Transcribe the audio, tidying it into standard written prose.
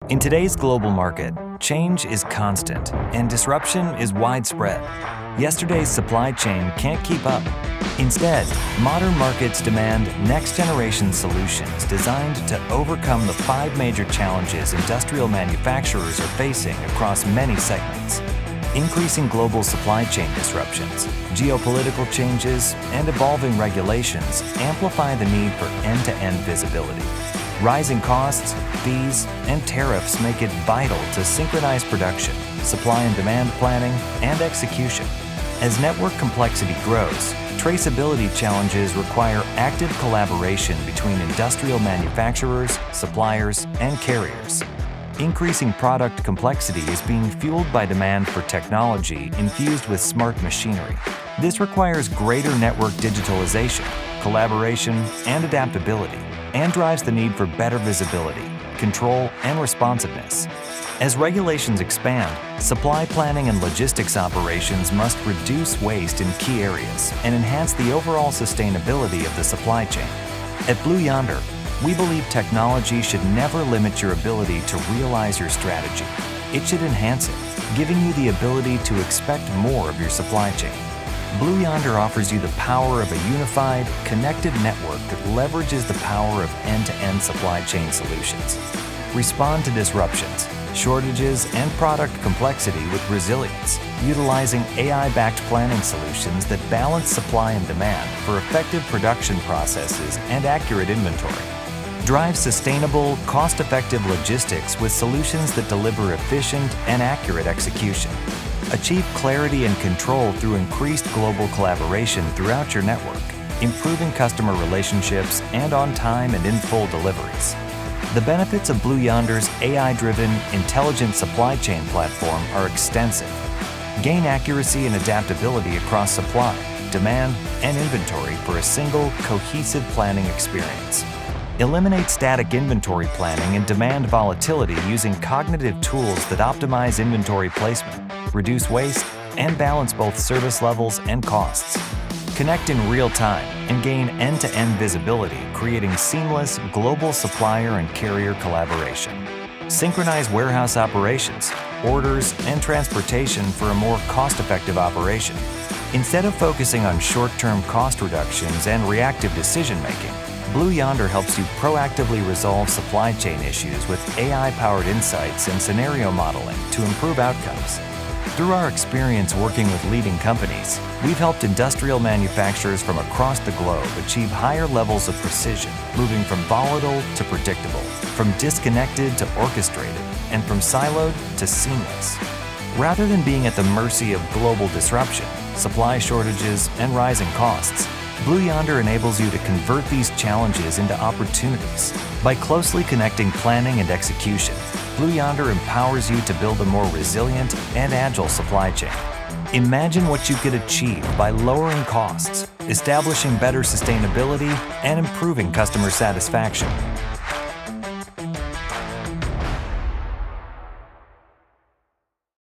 In today's global market, change is constant and disruption is widespread. Yesterday's supply chain can't keep up. Instead, modern markets demand next-generation solutions designed to overcome the 5 major challenges industrial manufacturers are facing across many segments. Increasing global supply chain disruptions, geopolitical changes, and evolving regulations amplify the need for end-to-end visibility. Rising costs, fees, and tariffs make it vital to synchronize production, supply and demand planning, and execution. As network complexity grows, traceability challenges require active collaboration between industrial manufacturers, suppliers, and carriers. Increasing product complexity is being fueled by demand for technology infused with smart machinery. This requires greater network digitalization, collaboration, and adaptability, and drives the need for better visibility, control, and responsiveness. As regulations expand, supply planning and logistics operations must reduce waste in key areas and enhance the overall sustainability of the supply chain. At Blue Yonder, we believe technology should never limit your ability to realize your strategy. It should enhance it, giving you the ability to expect more of your supply chain. Blue Yonder offers you the power of a unified, connected network that leverages the power of end-to-end supply chain solutions. Respond to disruptions, shortages, and product complexity with resilience, utilizing AI-backed planning solutions that balance supply and demand for effective production processes and accurate inventory. Drive sustainable, cost-effective logistics with solutions that deliver efficient and accurate execution. Achieve clarity and control through increased global collaboration throughout your network, improving customer relationships and on-time and in-full deliveries. The benefits of Blue Yonder's AI-driven, intelligent supply chain platform are extensive. Gain accuracy and adaptability across supply, demand, and inventory for a single, cohesive planning experience. Eliminate static inventory planning and demand volatility using cognitive tools that optimize inventory placement, reduce waste, and balance both service levels and costs. Connect in real time and gain end-to-end visibility, creating seamless global supplier and carrier collaboration. Synchronize warehouse operations, orders, and transportation for a more cost-effective operation. Instead of focusing on short-term cost reductions and reactive decision-making, Blue Yonder helps you proactively resolve supply chain issues with AI-powered insights and scenario modeling to improve outcomes. Through our experience working with leading companies, we've helped industrial manufacturers from across the globe achieve higher levels of precision, moving from volatile to predictable, from disconnected to orchestrated, and from siloed to seamless. Rather than being at the mercy of global disruption, supply shortages, and rising costs, Blue Yonder enables you to convert these challenges into opportunities. By closely connecting planning and execution, Blue Yonder empowers you to build a more resilient and agile supply chain. Imagine what you could achieve by lowering costs, establishing better sustainability, and improving customer satisfaction.